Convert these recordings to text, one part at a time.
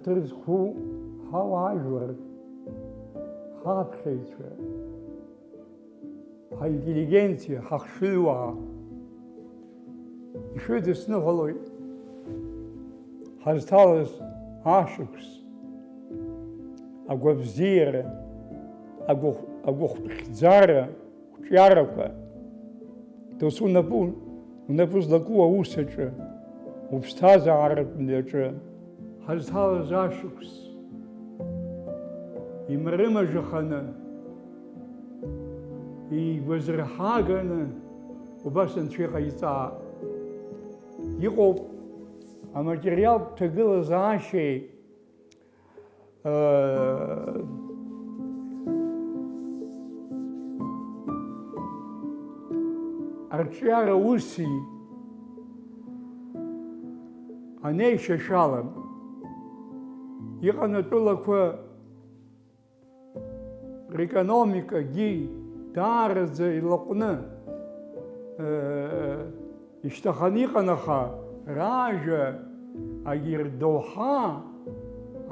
ҳаҭыр зқәу ҳауаажәлар, ҳаԥхьаҩцәа, ҳаинтеллигенциа, ҳахшыҩуаа ишәыдысныҳәалоит ҳазҭалаз ашықәс, агәабзиара, агәыхәтәхьӡара, қәҿиарақәа, дос унапы злаку аус аҿы, уԥсҭазааратә мҩаҿы ҳазҭалаз ашықәс имарымажаханы, игәазырҳаганы убас Анцәа иҟаиҵаап. Иҟоуп аматериалтә ҭагылазаашьеи арҿиара уси анеишьашәала иҟан атәылақәа рекономикагьы даараӡа илаҟәны ишьҭаханы иҟан, аха ражәа агьырдоуҳа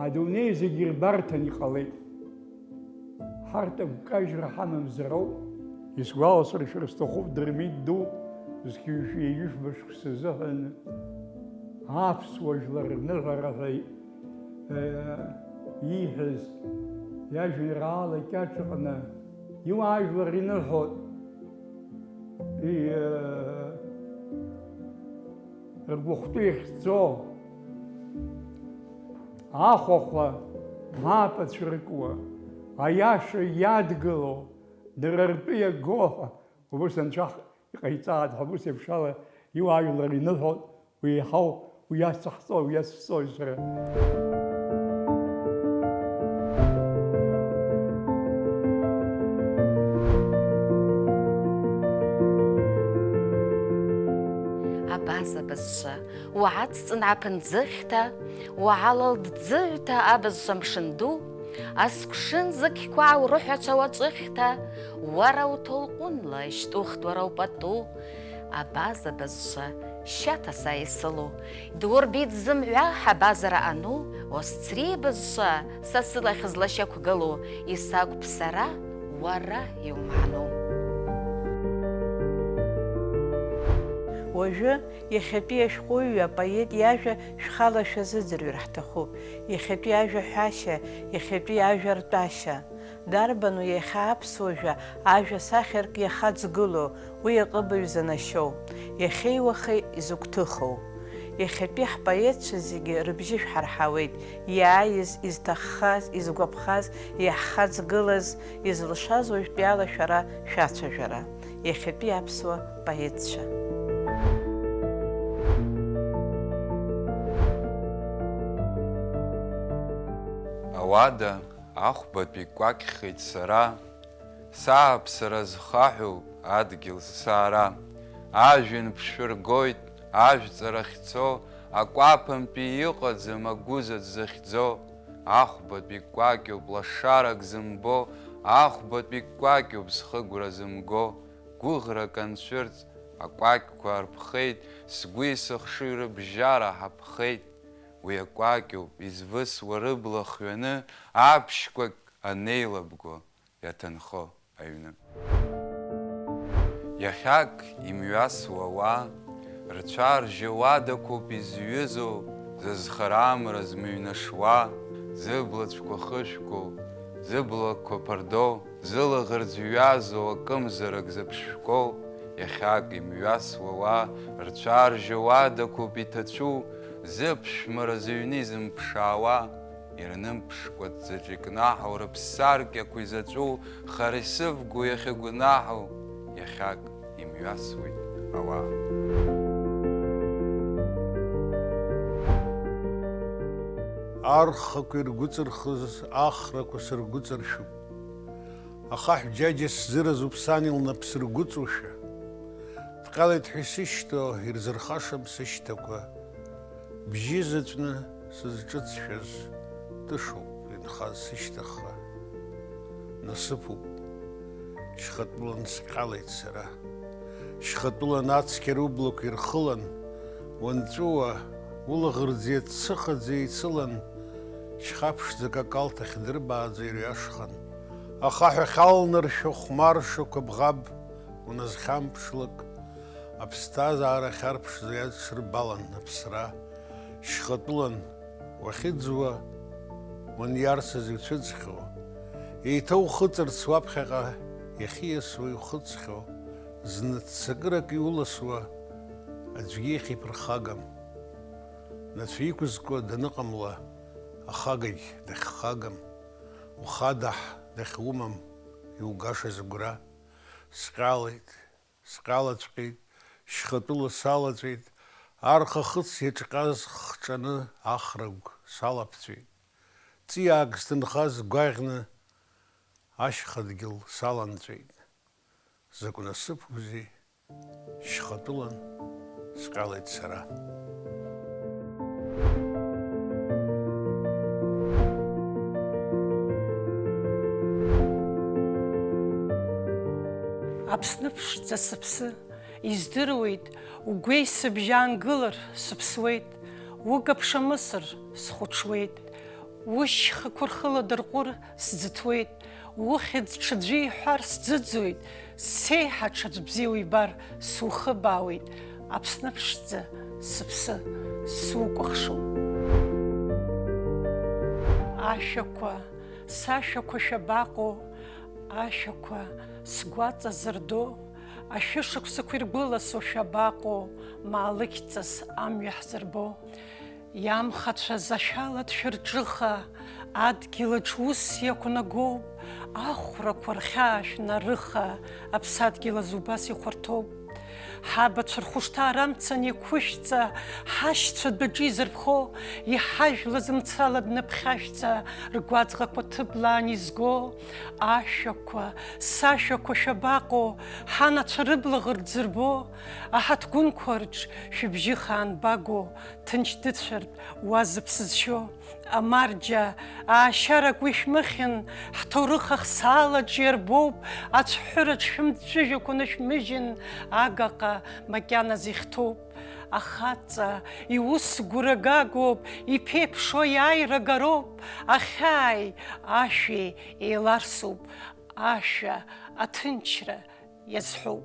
адунеи зегьы ирбарҭан иҟалеит. Ҳарҭ агәкажьра ҳамамзароуп. Исгәаласыршәар сҭахуп Дырмит ду зқьҩышәа-ҩышәба шықәса азыҳәан аԥсуа жәлар рныҳәара ҳәа ииҳәаз иажәеинраала кьаҿ-ҟны иуаажәлар иныҳәоит, ргәыхәтәы ихьӡо, ахәахәа мап ацәыркуа, аиаша иадгыло, дара ртәы иаго ҳәа убас Анцәа иҟаиҵааит ҳәа убас еиԥш ала иуаажәлар иныҳәоит, уи еиҳау уиацҵахҵои, уиацҵои сара. Абаза-бызшва, угӏацӏцӏын гӏапындзыхьта, угӏалалддзыгӏвта абызшва мшынду, асквшын зыкьква гӏаурыхӏвачва уачӏвыхьта, уара утолкъвынла йщтӏухтӏ уара упӏатӏу. Абаза-бызшва, щата са йсылу, дурбитӏ зымгӏва хӏабазара ану, уасцри-бызшва, са сылахь злащаквгылу, йсакӏвпӏ сара уара йумгӏану. Уажәы иахьатәи ашәҟәыҩҩы апоет иажәа шәхала шәазыӡырҩыр ҳҭахуп. Иахьатәи ажәа ҳәашьа, иахьатәи ажәа ртәашьа. Дарбану иахьа аԥсуажәа ажәа сахьарк иахаӡгыло, уи аҟыбаҩ занашьоу, иахьеи уахеи изыгәҭыхоу. Иахьатәи ҳпоетцәа зегьы рыбжьы шәҳарҳауеит, иааиз, изҭаххаз, изгәаԥхаз, иаҳхаӡгылаз, изылшаз уажәтәиала шәара шәацәажәара. Иахьатәи аԥсуа поетцәа. Ауада ахәбатәи кәакьхеит сара, сааԥсара зхаҳәу адгьыл саара. Ажәҩан ԥшәыргоит, ажәҵарахь цо, акәаԥантәи иҟаӡам агәызаҵә захьӡо. Ахәбатәи кәакьуп лашарак зымбо, ахәбатәи кәакьуп схыгәра зымго. Гәыӷрак анцәырҵ, акәакьқәа арԥхеит, сгәи сыхшыҩ рыбжьара ҳаԥхеит. Уи акәакьуп извысуа рыбла хҩаны, аԥшьқәак анеилабго иаҭанхо аҩны. Иахьак имҩасуа ауаа, рцәа ржьауадақәоуп изҩызоу, зызхара амра змыҩнашуа, зыблацәқәа хышәқәоу, зыблақәа ԥардоу, зылаӷырӡ ҩазоу акымзарак зыԥшшәкоу. Иахьак имҩасуа ауаа, рцәа ржьауадақәоуп иҭацәу, зыԥшәмара зыҩны изымԥшаауа, ирнымԥшкәа ҭӡаҿ икнаҳау, рыԥссаркьақәа изаҵәу, хара исывго иахьагәнаҳау. Иахьак имҩасуеит ауаа. Архақәа иргәыҵырхыз ахрақәа сыргәыҵыршәуп. Ахаҳә џьаџьа сзыразуп сан илнап сыргәыҵушәа. Дҟалеит ҳәа исышьҭоу ирзырхашам сышьҭақәа. Бжьы зыҵәны сызҿыҵшәаз тышоуп инхаз сышьҭахра. Насыԥуп, шьхатәылан сҟалеит сара. Шьхатәылан ацқьа рублақәа ирхылан, уанҵәуа улаӷырӡ иаццыхаӡа еицылан, Шьхаԥшӡак акалҭахь дырбааӡа ирҩашхан, ахаҳә ахьалныршәо хәмаршақә бӷаб уназхьамԥшлак, аԥсҭазаара хьарԥшӡа иадҽырбалан аԥсра, шьхатәылан уахьыӡуа, уаниарсыз иуцәыӡхьоу, еиҭа ухыҵырц уаԥхьаҟа иахьиасуа иухыҵхьоу, зны ццакырак иуласуа, аӡәгьы ихиԥырхагам. Нацәа иқәызкуа даныҟамла, ахагагь дахьхагам, ухадаҳ дахьумам, иугашаз агәра. Сҟьалеит, сҟьалаҵәҟьеит, шьхатәыла салаҵәеит, архахыц иаҿҟьаз хҿаны ахрагә салаԥҵәеит. Ҵиаак сҭынхаз гәаӷьны ашьхадгьыл саланҵәеит. Закә насыԥузеи, шьхатәылан сҟьалеит сара. Аԥсны ԥшӡа сыԥсы, издыруеит, угәеи сыбжьаангылар сыԥсуеит, угаԥшамысыр схәаҽуеит, ушьхақәа рхыладырҟәыр сӡыҭуеит, ухьӡ ҽаӡәы иҳәар сӡыӡоит, сеиҳа ҽаӡә бзиа уибар сухыбаауеит, Аԥсны ԥшӡа сыԥсы сукәыхшоуп. Ашәақәа, сашәақәа шәабаҟоу, ашәақәа сгәаҵа зырдо, ашәышықәсақәа иргәыласо шәабаҟоу, маалықьҵас амҩа ҳзырбо. Иамхацәаз ашәала дшәырҿыха, адгьылаҿ ус иақәнагоуп, ахәрақәа рхьаа шәнарыха, аԥсадгьыл азы убас ихәарҭоуп. Ҳабацәа рхәышҭаара амцан иқәышәҵа, ҳашьцәа дәаҿы изырԥхо, иҳажәлаз мцала днаԥхьашәҵа, ргәаҵӷақәа ҭыблаан изго, ашәақәа, сашәақәа шәабаҟоу, ҳанацәа рыблаӷыр дзырбо, аҳаҭгәынқәа рҿ шәыбжьы хаанбаго, ҭынч дыцәартә уа зыԥсы зшьо. Амарџьа, аашьарак уи шәмыхьын, ҳҭоурых ахсаалаҿ иарбоуп, ацәҳәыраҿ шәымҵәыжәақәа нышәмыжьын, агаҟа макьаназ ихьҭоуп. Ахаҵа, иус гәырагагоуп, иԥеиԥшо иааирагароуп, ахьааи, ашәеи еиларсуп, ашәа аҭынчра иазҳәоуп.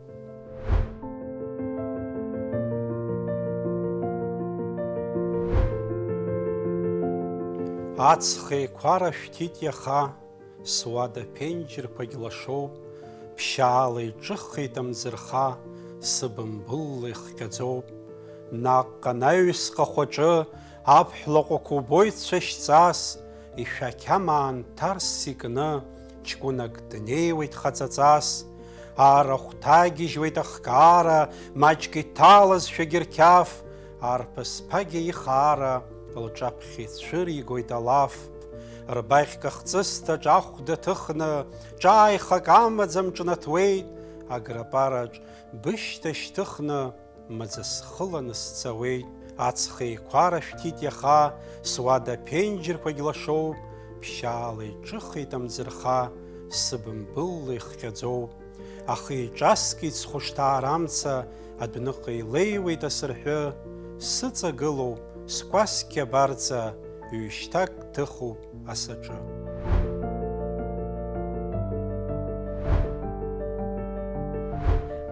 Аҵх еиқәара шәҭит иаха, суада ԥенџьырқәагь лашоуп, ԥшьаала иҿыхеит амӡырха, сыбымбылла ихҟьаӡоуп. Наҟ анаҩсҟа хәаҿы, аԥҳәлаҟәақәа убоит цәашьҵас, ишәақьамаан ҭарс икны, ҷкәынак днеиуеит хаҵаҵас. Арахә ҭагьежьуеит ахкаара, маҷк иҭалазшәагь рқьаф, арԥыс ԥагьа ихаара, лҿаԥхьа ицәыригоит алаф. Рбаӷьк ахҵысҭаҿ ахәда ҭыхны, ҿааихак амаӡам ҿнаҭуеит, аграпараҿ бышьҭа шьҭыхны, маӡа схыланы сцауеит. Аҵх еиқәара шәҭит иаха, суада ԥенџьырқәагь лашоуп, ԥшьаала иҿыхеит амӡырха, сыбымбылла ихҟьаӡоуп. Аха иҿаскит схәышҭаара амца, адәныҟа илеиуеит асырҳәы, сыҵагылоуп скәасқьа барҵа, ҩышьҭак ҭыхуп асаҿы.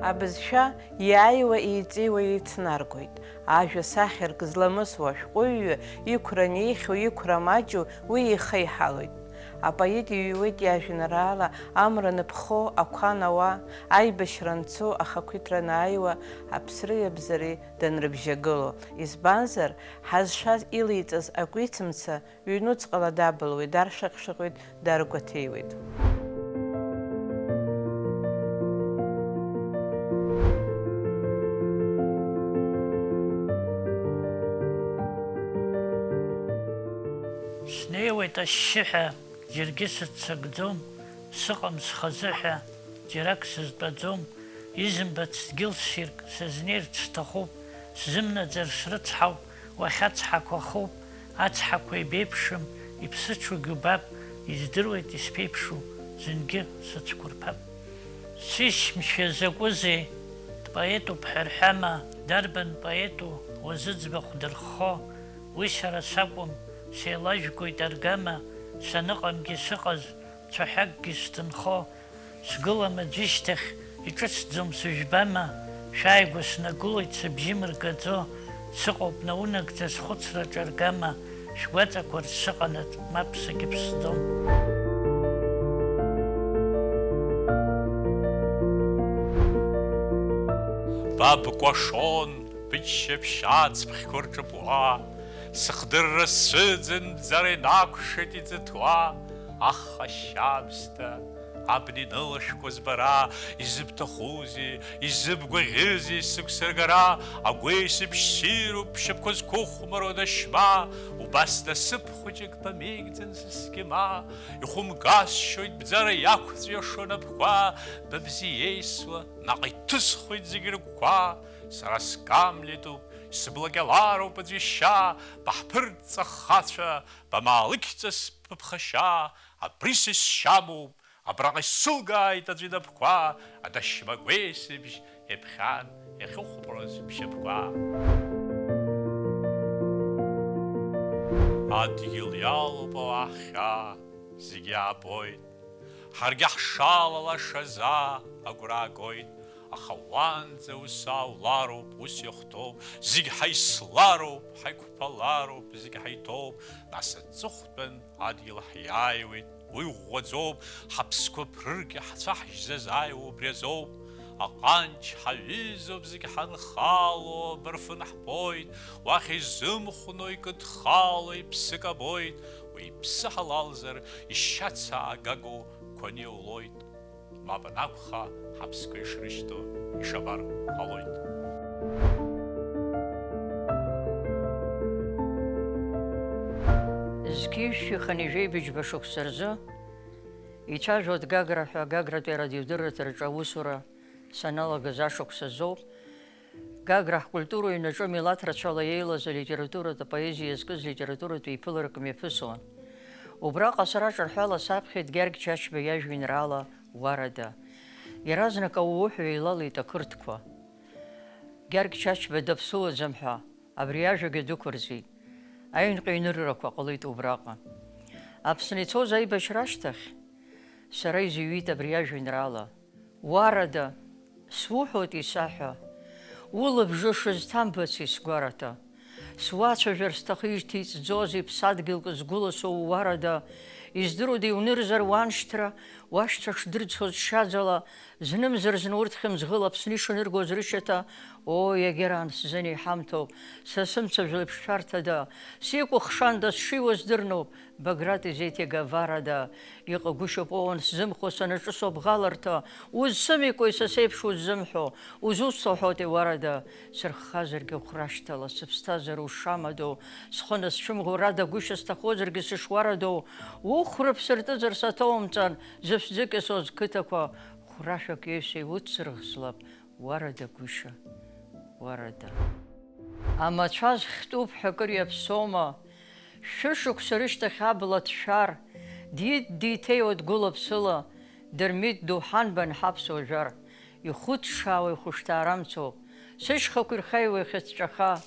Абызшәа иааиуа иҵиуа еицнаргоит. Ажәа сахьарк зламысуа ашәҟәыҩҩы иқәра неихьоу, иқәра маҷу уи ихы иҳалоит. Апоет иҩуеит иажәеинраала амра ныԥхо, ақәа науа, аибашьра анцо, ахақәиҭра анааиуа, аԥсреи абзареи данрыбжьагыло. Избанзар, ҳазшаз илиҵаз акәицымца ҩнуҵҟала дабылуеит, даршаҟь-шаҟьоит, даргәаҭеиуеит. Снеиуеит ашьшьыҳәа, џьаргьы сыццакӡом, сыҟам схазыҳәа, џьарак сызтәаӡом, изымбац дгьыл ссирк сызнеирц сҭахуп, сзымнаӡар срыцҳауп, уахьацҳақәа хоуп, ацҳақәа ибеиԥшым, иԥсыҽугь убап, издыруеит исԥеиԥшу, зынгьы сыцәқәырԥап. Сишьмшәа закәызеи, дпоетуп ҳәарҳәама, дарбан поету уазыӡбахә дырххо, уи сара сакәым, сеилажәгоит аргама, саныҟамгьы сыҟаз, цәаҳәакгьы сҭынхо, сгылам аӡәышьҭахь, иҿыцӡом сыжәбама, шәааигәа снагәылоит сыбжьы мыргаӡо, сыҟоуп наунагӡа схәыцраҿ аргама, шәгәаҵақәа рсыҟанаҵ, мап сагьыԥсӡом. Ба бкәашон, быччаԥшьа ацԥхьқәа рҿыпуа, сыхдырра сыӡын, бӡара инақәшеит иӡыҭуа, аха шьабсҭа, абна инылашәкәа збара, изыбҭахузеи, изыбгәаӷьызеи сықәсыргара, агәеисыбжь ссируп, бшьапқәа зқәыхәмаруа дашьма, убас насыԥ хәыҷык бамеигӡан сыскьама, ихәымгасшьоит бӡара иақәҵәиашо напқәа, быбзи еисуа, наҟ иҭысхуеит зегьы рыгәқәа, сара скамлетуп, сыблакьалароуп аӡәышьа, баҳԥырҵ ахацәа, бамаалықьҵас быԥхашьа, абри сысшьамоуп, абраҟа исылгааит аӡәы инапқәа, адашьма агәеисыбжь иаԥхьан иахьыхәмарыз бшьапқәа. Адгьыл иалоуп ауахьа, зегьы аабоит, ҳаргьы ҳшалалашаза агәра аагоит, аха уанӡа ус ааулароуп, ус иахәҭоуп, зегь ҳаислароуп, ҳаиқәԥалароуп, зегь ҳаиҭоуп, нас аҵыхәтәан адгьыл ҳиааиуеит, уи ӷәӷәаӡоуп, ҳаԥсқәа ԥрыргьы ҳцәаҳжьӡа зааиуа убри азоуп, аҟанҷ ҳаҩызоуп, зегь ҳанхало, абырфын ҳбоит, уахь изымхәно икыдхало, иԥсык абоит, уи иԥсы ҳалалзар, ишьац аагаго қәаны иаулоит, мап анакәха, ҳаԥсқәа ишрышьҭо ишабар ҟалоит. Зқьышәиханы ижәеибыџьба шықәса рзы ицәажәоит Гагра ҳәа Гагратәи арадиодырраҭара рҿы аусура саналагаз ашықәса азоуп. Гагра ҳкультура ҩнаҿы милаҭ рацәала иеилаз алитературатә апоезиа иазкыз литературатә еиԥыларак мҩаԥысуан. Убраҟа сара ҿырҳәала саԥхьеит Гьаргь Чачба иажәеинраала Уарада. Иаразнак ауҳәа еилалеит ақырҭқәа. Гьаргь Чачба даԥсуаӡам ҳәа абри ажәагьы дәықәырҵеит. Аҩнҟа иныррақәа ҟалеит убраҟа. Аԥсны ицоз аибашьра ашьҭахь сара изыҩит абри ажәеинраала. Уарада, суҳәоит исаҳәа, улабжы шызҭамбаци сгәараҭа. Суацәажәар сҭахижь ҭиҵӡозеи ԥсадгьылк згәыласоу Уарада, издыруада иунырзар уаншьҭра, уашьцәа шдырӡхоз шьаӡала, знымзар-зны урҭ хьымӡӷыла Аԥсны ишаныргоз рышьаҭа, иагьаран сзынеиҳамҭоуп, са сымцажәла иԥшшәарҭада, сикәыхшанда сшиуаз дырноуп, Баграт изеиҭега Варада, иҟагәышьоуп оуан сзымхо санаҿысо бӷаларҭа, узсымикәои са сеиԥш уззымҳәо, узусҭоҳәоитеи Уарада, сырххазаргьы ухәрашьҭала, сыԥсҭазаара ушамадоу, схы насцәымӷу радагәышьа сҭахозаргьы сышуарадоу, ухәрыԥсыртызар саҭоумҵан, зыԥсӡык исоз қыҭақәа, хәрашәак ҩеишьа иуцсырӷзлап, Уарада гәышьа, Уарада. Амацәа зхьтәуп ҳәа акыр иаԥсоума, шәышықәса рышьҭахь абла ҭшәар, диҭеиуа дгәылаԥсыла, дырмит доуҳанбан ҳаԥсуа жәар, ихәыҭшаауа ихәышҭаарамцоуп, сышьхақәа ирхаиуа ихьыҵәҵәаха,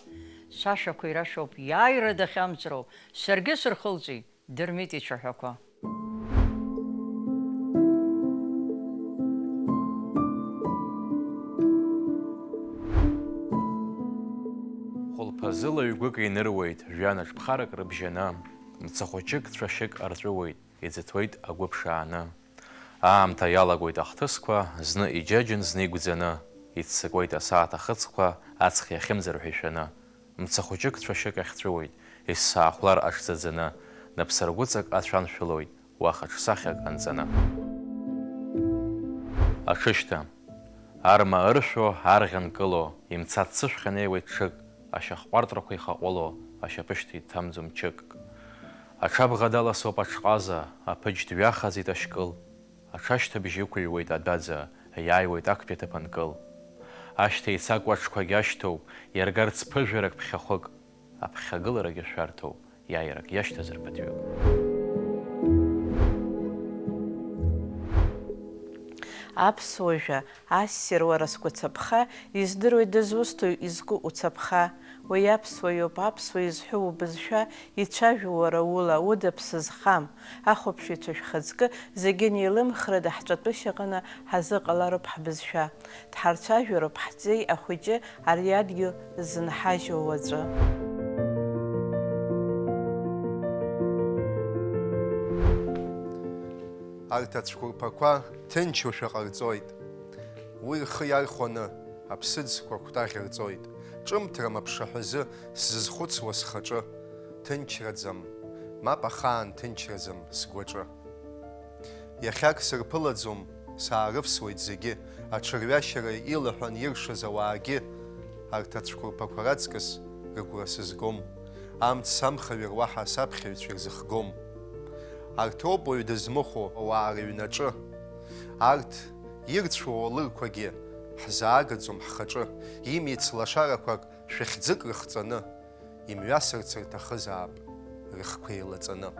сашәақәа ирашәоуп иааира дахьамҵроу, саргьы сырхылҵит дырмит ицәаҳәақәа. Хәылԥазыла ҩгәык иныруеит, жәанаҿ ԥхарак рыбжьаны, мцахәыҷык цәашьык арҵәыуеит, иӡыҭуеит агәы ԥшааны. Аамҭа иалагоит ахҭысқәа, зны иџьаџьын, зны игәӡаны, иццакуеит асааҭ ахыцқәа, аҵх иахьымӡар ҳәа ишәаны. Мцахәыҷык цәашьык ахьҵәыуеит, исаахәлар аҽӡаӡаны, наԥсаргәыҵак ацәаншәылоит, уаха ҽсахьак анҵаны. Аҽышьҭа, арма ыршәо, арӷьа нкыло, имца ццышәхьа неиуеит ҽык, ашьахҟәартрақәа ихаҟәыло, ашьапышьҭа иҭамӡом ҷык. Аҽабӷа даласоуп аҽҟаза, аԥыџь дҩахаӡеит ашькыл, аҽашьҭыбжь ықәыҩуеит адәаӡа, иааиуеит актәи аҭыԥ анкыл. Ашьҭа еицакуа аҽқәагьы ашьҭоуп, иаргарц ԥыжәарак ԥхьахәык, аԥхьагыларагьы шәарҭоуп, иааирак иашьҭазар ԥыҭҩык. Аԥсуажәа, ассир уара сгәацаԥха, издыруеит дызусҭоу изку уцаԥха. Уи аԥсуа иоуп, аԥсуа изҳәо убызшәа, ицәажәо уара ула, уда ԥсы зхам. Ахәаԥшыҩцәа шәхаҵкы, зегьы неилымхрыда ҳҿатәышьа аҟны ҳазыҟалароуп ҳбызшәа. Дҳарцәажәароуп ҳҵеи ахәыҷы, ари адгьыл зынҳажьуа уаҵәы. Арҭ ацәқәырԥақәа ҭынчушәа ҟарҵоит. Уи рхы иархәаны аԥсыӡқәа кәтаӷь рҵоит. Ҿымҭрам аԥшаҳәазы сзызхәыцуа схаҿы. Ҭынчраӡам, мап ахаан ҭынчраӡам сгәаҿы. Иахьак сырԥылаӡом, саарывсуеит зегьы, аҽырҩашьара илаҳәан иршаз ауаагьы. Арҭ ацәқәырԥақәа раҵкыс рыгәра сызгом, амц самхаҩыр уаҳа саԥхьаҩцәа ирзыхгом. Арҭ роуп уаҩ дызмыхәо ауаа рыҩнаҿы. Арҭ ирцәоу ауалырқәагьы ҳзаагаӡом ҳхаҿы. Имиц лашарақәак шәахьӡык рыхҵаны, имҩасырц рҭахызаап рыхқәа еилаҵаны.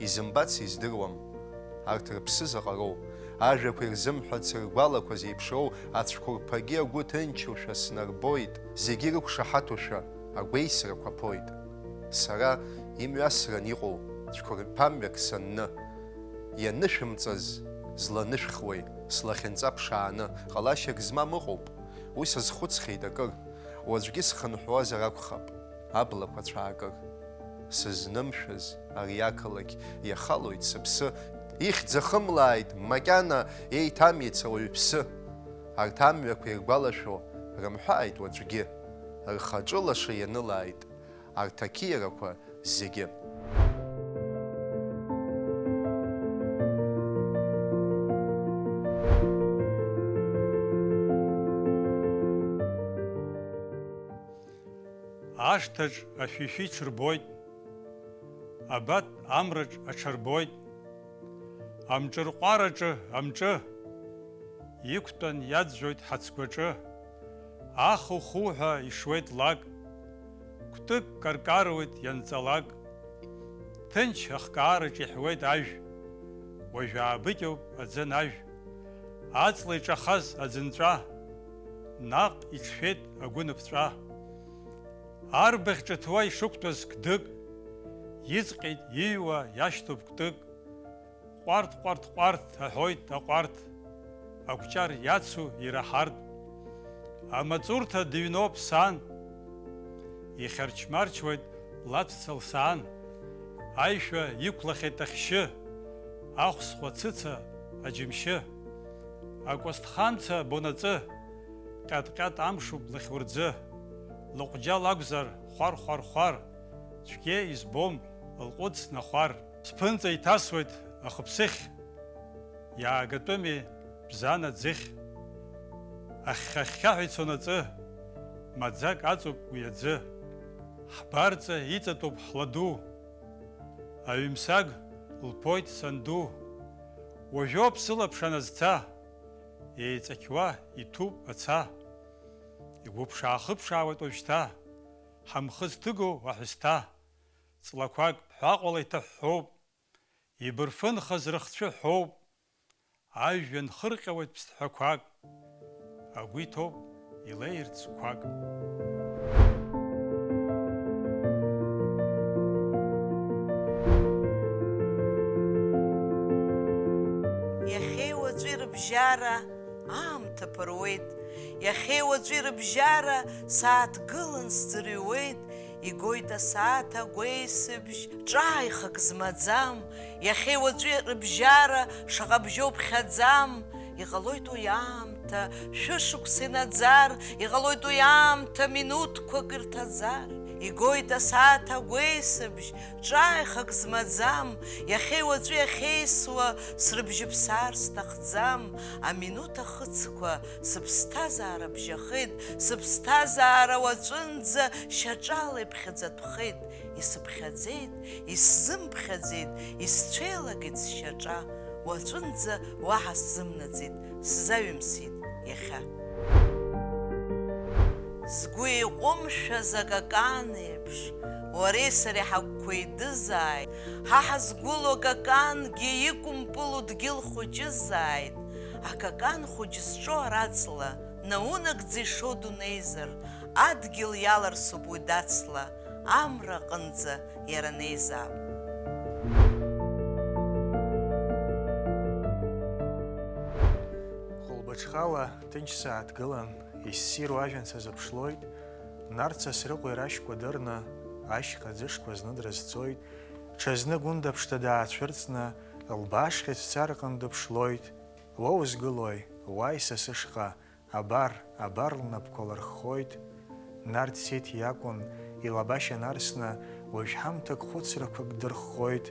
Изымбац издыруам, арҭ рыԥсы заҟароу, ажәақәа ирзымҳәац ргәалақәа зеиԥшроу, ацәқәырԥагьы агәы ҭынчушәа снарбоит, зегьы рықәшаҳаҭушәа агәеисрақәа ԥоит. Сара имҩасран иҟоу цәқәырԥамҩак санны, ианышәымҵаз зланышәхуеи, слахьынҵа ԥшааны, ҟалашьак змам ыҟоуп, уи сазхәыцхеит акыр, уаҵәгьы схынҳәуазар акәхап, аблақәа цәаакыр. Сызнымшәаз ари ақалақь иахалоит сыԥсы, ихьӡ-ахымлааит макьана еиҭамиц ауаҩԥсы. Арҭ амҩақәа иргәалашәо рымҳәааит уаҵәгьы, рхаҿы лаша ианылааит арҭ ақьиарақәа зегьы. Ашҭаҿ ашәишәи ҽырбоит, абат амраҿ аҽарбоит, амҿырҟәараҿы амҿы, иқәтәан иаӡәӡәоит ҳацгәаҿы, аху-хуҳәа ишуеит лак, кәтык каркаруеит ианҵалак, ҭынч ахкаараҿ иҳәуеит ажә, уажә аабыкьоуп аӡын ажә, аҵла иҿахаз аӡынҵәа, наҟ иҿшәеит агәыныԥҵәа. Арбаӷь ҿыҭуа ишықәтәаз кдык, иҵҟьеит иҩуа иашьҭоуп кәтык, ҟәарҭ-ҟәарҭ-ҟәарҭ аҳәоит аҟәарҭ, акәҷар иацу ираҳартә. Амаҵурҭа дыҩноуп сан, ихьарчмарчуеит лаҵәца лсаан, аишәа иқәлахьеит ахьшьы, ахәсхәа цыца аџьымшьы, акәасҭхамца бонаҵы, ҟьат-ҟьат амшуп лахьурӡы. Лыҟәџьал акәзар хәар-хәар-хәар, цәгьа избом лҟәыц нахәар. Сԥынҵа иҭасуеит ахыԥсыхь, иаагатәыми бзана ӡыхь. Ахьхьа-хьхьаҳәа ицон аҵы, маӡак аҵоуп уи аӡы. Ҳбарҵа иҵатәоуп ҳладу, аҩымсаг лԥоит санду. Уажәоуп сылаԥш аназца, еиҵақьуа иҭәуп аца. Игәыԥшаа-хыԥшаауеит уажәшьҭа, ҳамхы зҭыгоу аҳәысҭа. Ҵлақәак ԥҳәаҟәала иҭаҳәҳәоуп, ибырфынхаз рыхцәы ҳәоуп. Ажәҩан хырҟьауеит ԥсҭҳәақәак, агәы иҭоуп илеирц қәак. Иахьеи уаҵәи рыбжьара аамҭа ԥыруеит, иахьеи уаҵәи рыбжьара сааҭгылан сӡырҩуеит, игоит асааҭ агәеисыбжь ҿааихак змаӡам, иахьеи уаҵәи рыбжьара шаҟа бжьоу ԥхьаӡам, иҟалоит уи аамҭа шәышықәса инаӡар, иҟалоит уи аамҭа минуҭқәак ирҭаӡар. Игоит асааҭ агәеисыбжь ҿааихак змаӡам, иахьеи уаҵәы иахьеисуа срыбжьыԥсаар сҭахӡам. Аминуҭ ахыцқәа сыԥсҭазаара бжьахеит, сыԥсҭазаара уаҵәынӡа шьаҿала иԥхьаӡатәхеит. Исыԥхьаӡеит, исзымԥхьаӡеит, исцәеилагеит сшьаҿа, уаҵәынӡа уаҳа сзымнаӡеит, сзаҩымсит иахьа. Сгәы еиҟәымшәаз акакан еиԥш, уареи сареи ҳагәқәа еидызааит, ҳа ҳазгәыло акакангьы иқәымпыло дгьыл хәыҷызааит. акакан хәыҷ зҿо араҵла, наунагӡа ишо дунеизар, адгьыл иаларсуп уи дацла, амра аҟынӡа иара неизаап. Хәылбыҽхала ҭынч сааҭгылан, иссиру ажәҩан сазыԥшлоит, Нарца Срыҟәа ирашьқәа дырны, ашьха ӡышқәа зны дразцоит, ҽазны Гәында ԥшҭа даацәырҵны, лбаашхьа цәцарҟан дыԥшлоит, уа узгылои, уааи са сышҟа, абар лнапқәа лырххоит, Нарҭ Сеҭ иакәын, илабашьа нарсны, уажә ҳамҭак хәыцрақәак дырххоит,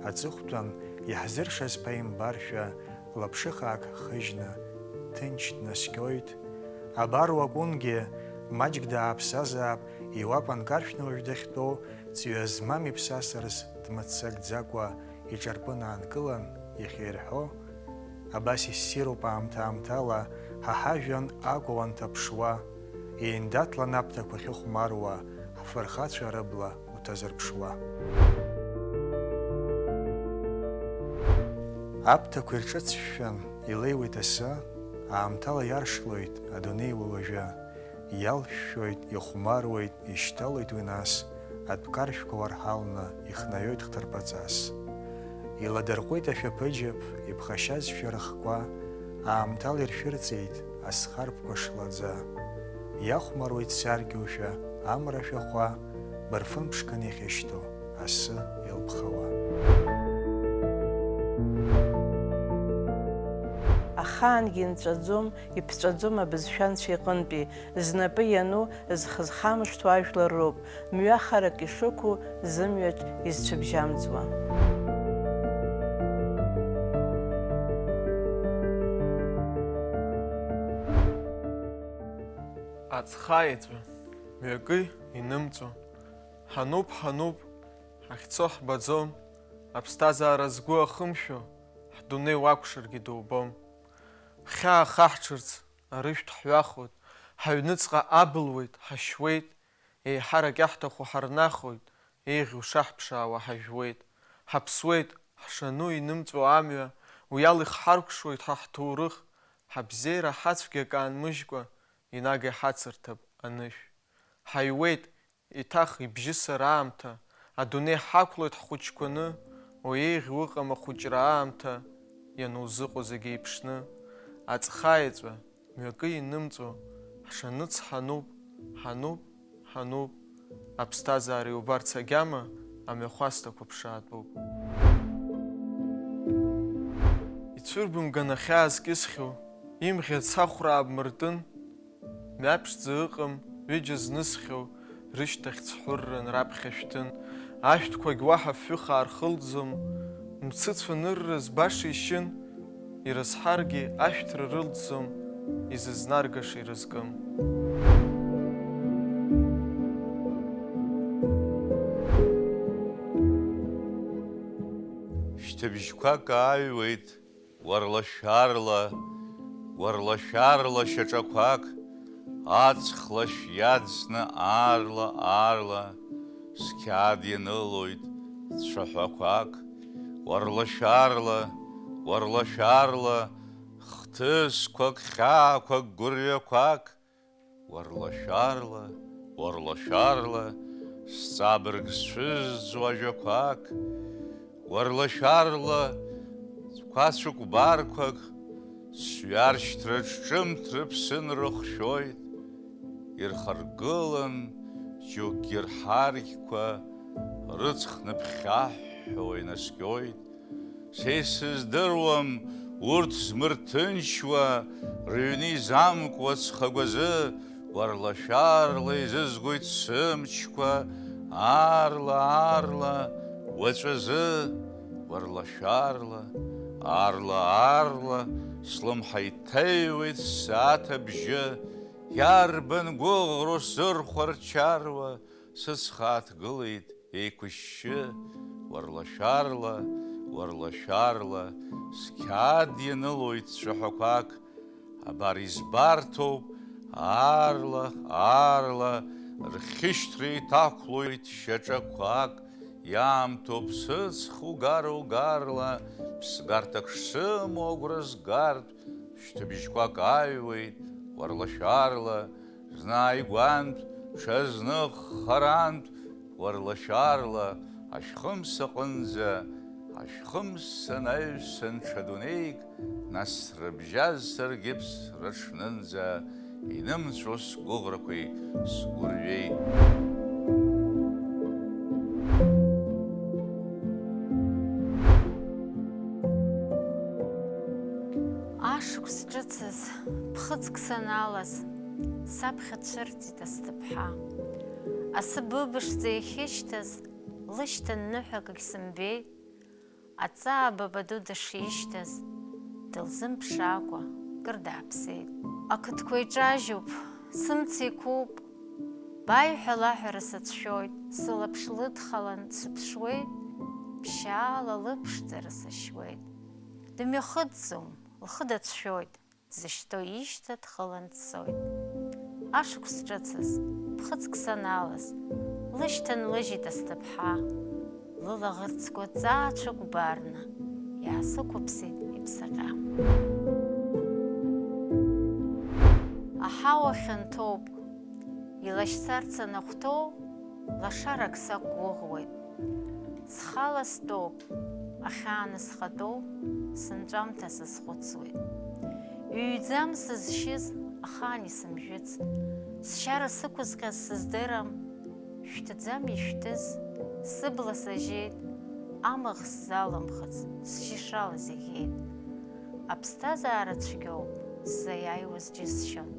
аҵыхәтәан иаҳзыршаз ԥаимбаршәа, лаԥшыхаак хыжьны, ҭынч днаскьоит, абар уакәынгьы, маҷк дааԥсазаап, иуапан каршәны уажә дахьтәоу, ҵҩа змам иԥсасараз дмыццакӡакәа, иҿарпын аанкылан, иахьирҳәо, абас иссируп аамҭа-аамҭала, ҳа ҳажәҩан акәу анҭаԥшуа, еиндаҭлан аԥҭақәа ахьыхәмаруа, ҳфырхацәа рыбла уҭазырԥшуа. Аԥҭақәа ирҿыцшәан, илеиуеит асы, аамҭала иаршлоит адунеи уи уажәы, иалшәшәоит, ихәмаруеит, ишьҭалоит уи нас, атәқаршәқәа уарҳалны, ихнаҩоит хҭарԥаҵас. Иладырҟәит ашәаԥыџьаԥ, иԥхашьазшәа рыхқәа, аамҭала иршәырҵеит асхарԥқәа шлаӡа. Иахәмаруеит саргьушәа, амра шәахәа, бырфын ԥшқан иахьышьҭоу, асы илԥхауа. Ахаангьы нҵәаӡом, иԥҵәаӡом абызшәа Анцәа иҟынтәи, знапы иану, зхызхамышҭуа ажәлар роуп, мҩа харак ишықәу, зымҩаҿ изцәыбжьамӡуа. Ацхаеҵәа, мҩакы инымҵәо, ҳануп, ҳахьцо ҳбаӡом, аԥсҭазаара згәы ахымшәо, ҳдунеи уакәшаргьы дубом. Хьаа хаҳҽырц, арыжәтә ҳҩахоит, ҳаҩныҵҟа абылуеит, ҳашьуеит, еиҳарак иаҳҭаху ҳарнахоит, еиӷьу шаҳԥшаауа ҳажәуеит, ҳаԥсуеит, ҳшану инымҵәо амҩа, уи ала ихҳаркәшоит ҳа ҳҭоурых, ҳабзеира ҳацәгьак аанмыжькәа, инага иҳацырҭап анышә. Ҳаиуеит, иҭах ибжьысыр аамҭа, адунеи ҳақәлоит ҳхәыҷқәаны, уи еиӷьу ыҟам ахәыҷра аамҭа, ианузыҟоу зегьы еиԥшны. Аҵхаеҵәа, мҩакы инымҵәо, ҳшаныц ҳануп, аԥсҭазаара иубарц агьама, амҩахәасҭақәа ԥшаатәуп. Ицәырбымган ахьаа зкьысхьоу, имӷьа цахәраа бмыртын, мҩаԥшӡа ыҟам, ҩыџьа знысхьоу, рышьҭахь цҳәырран раԥхьа шәҭын, ашәҭқәагь уаҳа фҩыхаа рхылҵӡом, мцыцәа нырраз баша ишьын, ирызҳаргьы ашәҭра рылҵӡом, изызнаргаша ирызкым. Шьҭыбжьқәак ааҩуеит, уарлашәарла шьаҿақәак, аҵхлашә иаӡсны аарла, сқьаад ианылоит цәаҳәақәак, уарлашәарла, хҭысқәак, хьаақәак, гәырҩақәак, уарлашәарла, сҵабырг зцәызӡуа ажәақәак, уарлашәарла, қәацәык барқәак, сҩаршьҭраҿ ҿымҭ рыԥсын рыхшәоит, ирхаргылан џьоукгьы рҳаргьқәа, рыҵхны ԥхьаҳәҳәо инаскьоит. Са исыздыруам урҭ змырҭынчуа, рыҩны изамкуа ҵхагәазы, уарлашәарла изызгоит сымчқәа, аарла, уаҵәазы, аарла, слымҳа иҭеиуеит ссааҭ абжьы, иарбан гәыӷроу сырхәарчаруа, сыцхааҭгылеит еиқәышьшьы, уарлашәарла, сқьаад ианылоит цәаҳәақәак, абар избарҭоуп, аарла, рхьышьҭра иҭақәлоит шьаҿақәак, иаамҭоуп сыҵх угарла, ԥсгарҭак шсымоу агәра згартә, шьҭыбжьқәак ааҩуеит, уарлашәарла, зны ааигәантә, ҽазных харантә, уарлашәарла, ашьхымс аҟынӡа, ашьхымс санаҩсан ҽа дунеик, нас срыбжьаз саргьы ԥсраҽнынӡа, инымҵәо сгәыӷрақәеи сгәырҩеи. Ашықәс ҿыцыз, ԥхыӡк саналаз, саԥхьа цәырҵит асҭыԥҳа. Асы быбышӡа иахьышьҭаз, лышьҭан ныҳәакгь сымбеит, аҵаа бабаду дышишьҭаз, дылзымԥшаакәа кыр дааԥсеит. Ақыдқәа иҿажьуп, сымц еиқәуп, баиҳәа лаҳәара сацәшәоит, сылаԥш лыдхалан сыԥшуеит, ԥшьаала лыԥшӡара сашьуеит. Дымҩахыҵӡом, лхы дацәшәоит, дзышьҭоу ишьҭа дхылан дцоит. Ашықәс ҿыцыз, ԥхыӡк саналаз, лышьҭан лыжьит асҭыԥҳа, лылаӷырӡқәа ҵаацәак гәбарны, иаасықәыԥсит иԥсаҟьа. Аҳауа хьанҭоуп, илашьцарц анахәҭоу, лашарак сақәгәыӷуеит. Схала стәоуп, ахьааны схатәоу, сынҵәамҭа сазхәыцуеит. Ҩ-ӡам сызшьыз, ахаан исымжәыц, сшьара сықәызҟьаз сыздырам, шәҭӡам ишәҭыз, сыбла сажьеит, амаӷ сзалымхыц, сжьышала зегьеит. Аԥсҭазаара цәгьоуп, сзаиааиуаз џьысшьон,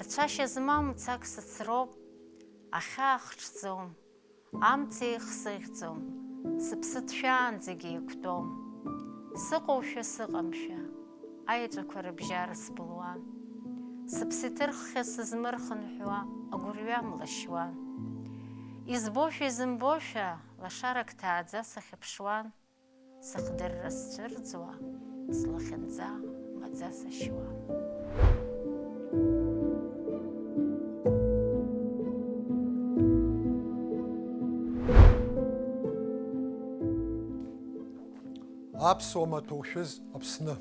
рцәашьа змам цак сыцроуп, ахьаа хҽӡом, амца еихсыӷьӡом, сыԥсы ҭшәаанӡагьы еиқәтәом. Сыҟоушәа сыҟамшәа, аеҵәақәа рыбжьара сбылуан. Сыԥсы иҭырххьаз сызмырхынҳәуа, агәырҩа млашьуан. Избошәа изымбошәа, лашарак ҭааӡа сахьыԥшуан, сыхдырра сцәырӡуа, слахьынҵа маӡа сашьуан. Аԥсуа маҭәоушәыз Аԥсны.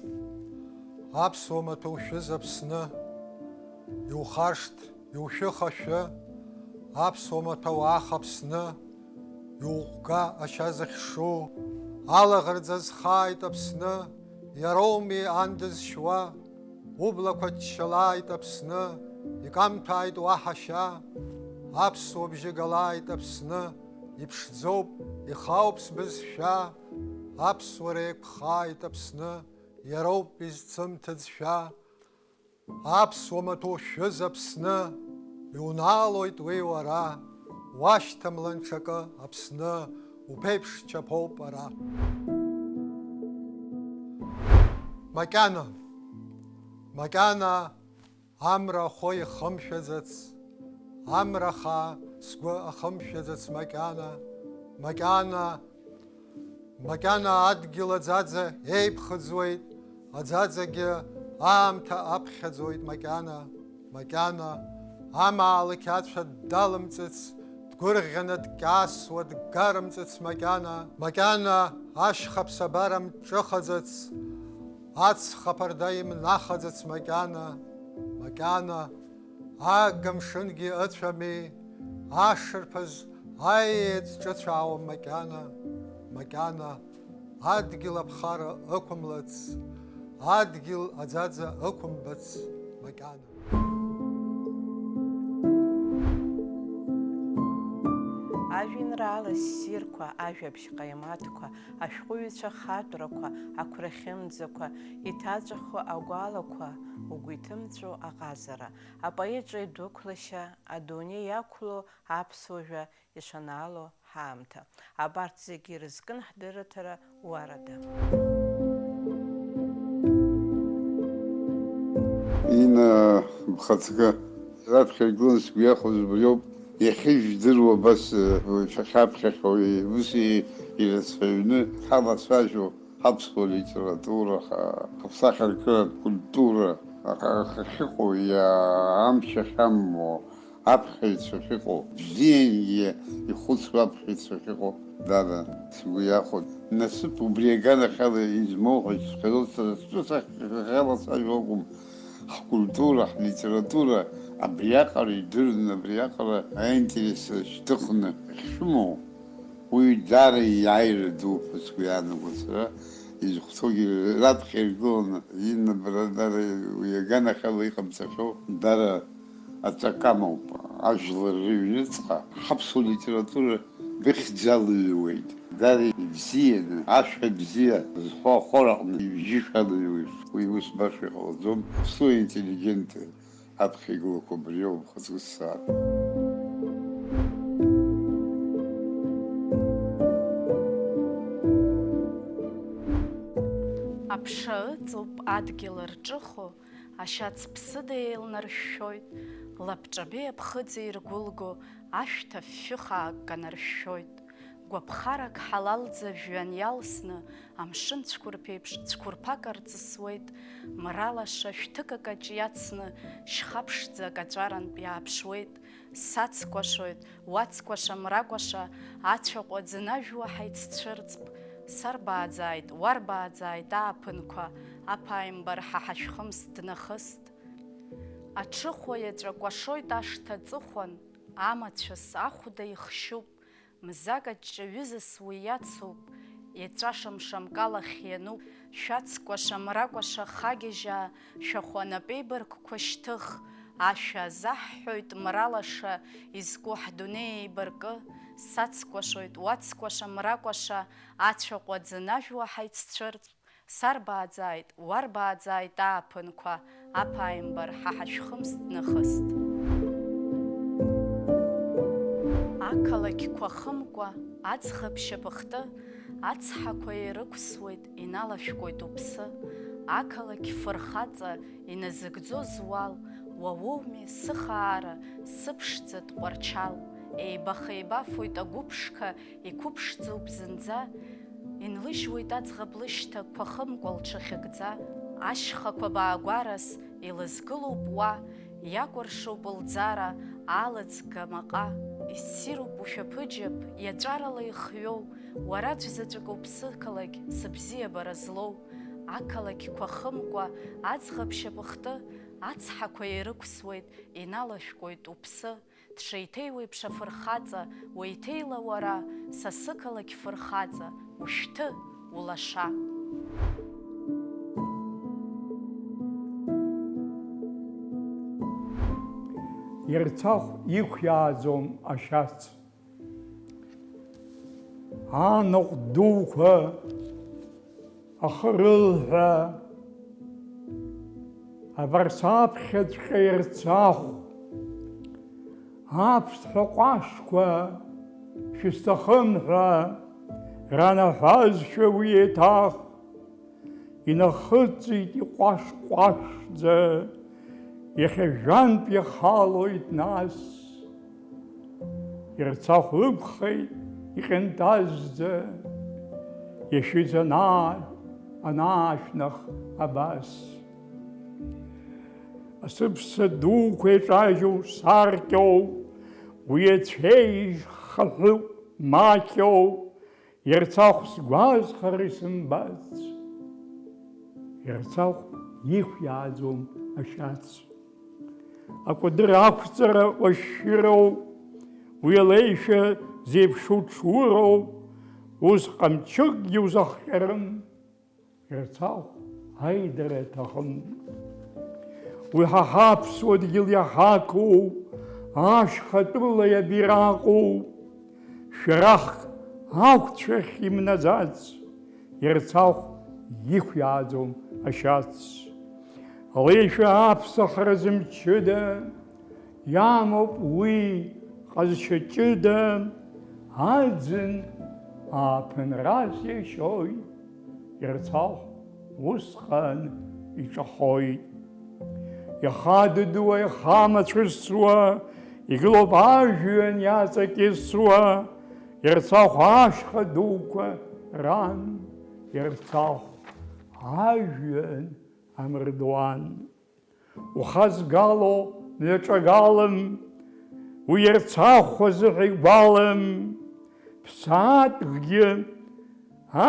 Аԥсуа маҭәоушәыз Аԥсны. Иухашҭ, иушәыхашәы, аԥсуа маҭәа уаах Аԥсны. Иуҟәга ашьа зыхьшу, алаӷырӡ азхааит Аԥсны. Иароуми ан дызшьуа, ублақәа ччалааит Аԥсны. Икамҭәааит уаҳа ашьа, аԥсуа бжьы галааит Аԥсны. Иԥшӡоуп, ихаауп сбызшәа, аԥсуара еиқәхааит Аԥсны, иароуп изцымҭыӡшәа. Аԥсуа маҭәоушәыз Аԥсны, иунаалоит уи уара, уашьҭамлан ҽакы Аԥсны, уԥеиԥш чаԥоуп ара. Макьана, макьана амра ахәы ихымшәаӡац, амра хаа сгәы ахымшәаӡац макьана, макьана, макьана адгьыл аӡаӡа еиԥхыӡуеит, аӡаӡагьы аамҭа аԥхьаӡоит макьана, макьана, амаалықь ацәа далымҵыц, дгәырӷьаны дкьаасуа дгарымҵыц макьана, макьана ашьха ԥсабара мҿыхаӡац, ацха ԥарда имнахаӡац макьана, макьана, агамшынгьы ыцәами, ашырԥаз аиеҵ ҿыцәаауам макьана, макьана, адгьыл аԥхара ықәымлац, адгьыл аӡаӡа ықәымбац макьана. Ажәеинраала ссирқәа, ажәабжь ҟаимаҭқәа, ашәҟәыҩҩцәа хатәрақәа, ақәрахьымӡақәа, иҭаҵәахо агәалақәа, угәы иҭымҵәо аҟазара, апоет ҿеи дәықәлашьа, адунеи иақәло аԥсуажәа ишанаало ҳаамҭа. Абарҭ зегьы ирызкын ҳдырраҭара уарада. Ина бхаҵкы раԥхьа игылан сгәы иахәоз убриоуп. Иахьыжәдыруа абас шьахьаԥхьахьоу ус ирацәаҩны ҳалацәажәо ҳаԥсуа литература, ҳаԥсахьаркыратә культура ахьыҟоу амч ахьаммо, аԥхьаҩцәа шәыҟоу, бзиангьы ихәыцуа аԥхьаҩцәа шәыҟоу, дара сгәы иахәоит. Насыԥ убри аганахьала измоу ҳәа исҳәалоз сара стәы сахьала сажәа акәым. Ҳкультура, ҳлитература абриаҟара идырны, абриаҟара аинтерес шьҭыхны ахьшәымоу, уи даара иааира дуп ҳәа сгәы иаанагоит сара. Изхәҭоугьы раԥхьа иргыланы иннабара дара уи аганахьала иҟамҵахьоу дара аҵакамоуп. Ажәлар рыҩныҵҟа ҳаԥсуа литература быхьӡалыҩуеит. Дара ибзианы, ашәа бзиа зҳәо ахәараҟны ибжьышәалыҩуеит. Уи ус баша иҟалаӡом. Ԥсуа интеллигент аԥхьа игылақәо абри ауп хаҵкы ссаара. Аԥша ыҵоуп адгьыл рҿыхо, ашьац ԥсыда еилнаршәшәоит, лапҿабеи аԥхыӡ иргәылго, ашәҭ афҩы хаак канаршәшәоит. Гәаԥхарак ҳалалӡа жәҩан иалсны, амшын цәқәырԥеиԥш цәқәырԥак арҵысуеит, мралаша шәҭык акаҷ иацны, шьхаԥшӡа акаҵәарантә иааԥшуеит. Сацкәашоит, уацкәаша, мракәаша, ацәаҟәа ӡнажәуа ҳаиццәырҵп. Сарбааӡааит, уарбааӡааит ааԥынқәа, аԥааимбар ҳа ҳашәхымс днахыст. Аҽыхәа иаҵәа кәашоит ашҭа ҵыхәан, амацәыс ахәда ихшьуп, мзак аҷҷаҩызас уи иацуп, иаҵәашамшамкалахь иануп. Шәацкәаша, мракәаша, хагьежьаа, шәахәа анапеибаркқәа шьҭых, ашәа азаҳҳәоит мралаша, изку ҳдунеи еибаркы. Сацкәашоит, уацкәаша, мракәаша, ацәаҟәа ӡнажәуа ҳаиццәырҵп. Сарбааӡааит, уарбааӡааит ааԥынқәа, аԥааимбар ҳа ҳашәхымс днахыст. Ақалақьқәа хымкәа, аӡӷаб шьапыхты, ацҳақәа ирықәсуеит, иналашәкәоит уԥсы. Ақалақь фырхаҵа, иназыгӡоз уал, уауоуми сыхаара, сыԥшӡатә ҟәарчал. Еибаха-еибафоит агәыԥшқа, иқәыԥшӡоуп зынӡа, инлыжьуеит аӡӷаб лышьҭақәа хымкәа лҽахьыгӡа. Ашьхақәа баагәарас илызгылоуп уа, иакәыршоуп лӡара, алыҵга маҟа. Иссируп ушәаԥыџьаԥ, иаҵәарала ихҩоу, уара аӡәзаҵәык уԥсықалақь, сыбзиабара злоу. Ақалақьқәа хымкәа, аӡӷаб шьапыхты, ацҳақәа ирықәсуеит, иналашәкәоит уԥсы. Дшеиҭеиуеиԥш афырхаҵа, уеиҭеила уара, сасықалақь фырхаҵа, ушәҭы, улаша. Ирцахә иқәиааӡом ашьац. Анаҟә дуқәа, ахырылҳәа, абарсаԥхьаҵәҟьа ирцахә, аԥсҭҳәа ҟәашқәа шәысҭахым ҳәа ранаҳәазшәа уи еиҭах инахыҵит иҟәаш-ҟәашӡа, иахьа жәантә иахалоит нас. Ирцахә лыгхеит иҟьантазӡа, иашьыӡ анаашәнах абас. Асыԥса дуқәа еиҿажьу саркьоу, уи ацәеижь хаҳәы мақьоу, Ирцахә сгәазхара исымбац. Ирцахә иқәиааӡом ашьац. Акәадыр ақәҵара уашәшәыроуп, уи алеишәа зеиԥшу ҽуроуп, ус ҟамчыкгьы узахҟьарым. Ирцахә аидара аҭахым. Уи ҳа аԥсуа дгьыл иаҳақуп, ашьхатәыла иабираҟуп, шәарахк ақәцәахь имнаӡац. Ирцахә иқәиааӡом ашьац. Алеишәа аԥсахара зымчыда, иамоуп уи ҟазшьа ҷыда, аӡын ааԥынрас иашьоит. Ирцахә усҟан иҿахоит. Иахадыдуа, иахамацәысуа, игылоуп ажәҩан иаҵакьысуа. Ирцахә ашьха дуқәа ран, Ирцахә ажәҩан амырдуан. Ухазгало мҩаҿагалам, уирцахуа зыҳәа игәалам, ԥсаатәкгьы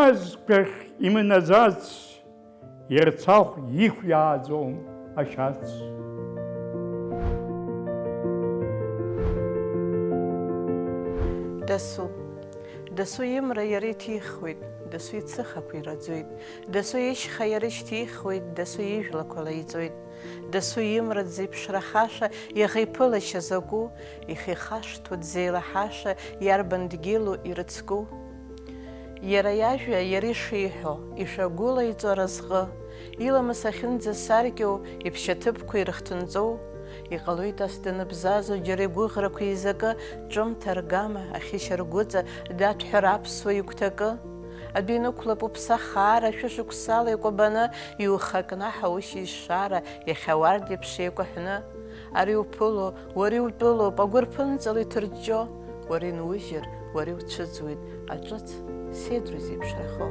азқәахь имнаӡац, ирцахә иқәиааӡом ашьац. Дасу имра иара иҭихуеит, дасу ицыхақәа ираӡоит, дасу ишьха иара ишьҭихуеит, дасу ижәлақәа лаиҵоит, дасу имра дзеиԥшрахаша, иаха иԥылашьа закәу, ихихашҭуа дзеилаҳаша, иарбан дгьылу ирыцку. Иара иажәа иара ишиҳәо, ишагәылаиҵо аразҟы, иламыс ахьынӡасаркьоу, иԥшьаҭыԥқәа ирыхҭынҵоу, иҟалоит ас даныбзазо џьара игәыӷрақәа изакы, ҿымҭ аргама, ахьышьаргәыҵа, даҭәҳәар аԥсуа игәҭакы. Адәы инықәлап уԥсы ахаара, шәышықәсала икәабаны, иухакнаҳа ушьа ишара, иахьа уарда еиԥш еикәаҳәны. Ари уԥыло, уара иутәылоуп, агәыр ԥынҵала иҭырҷҷо, уара инужьыр, уара иуцәыӡуеит, аҿыц седру зеиԥшрахо.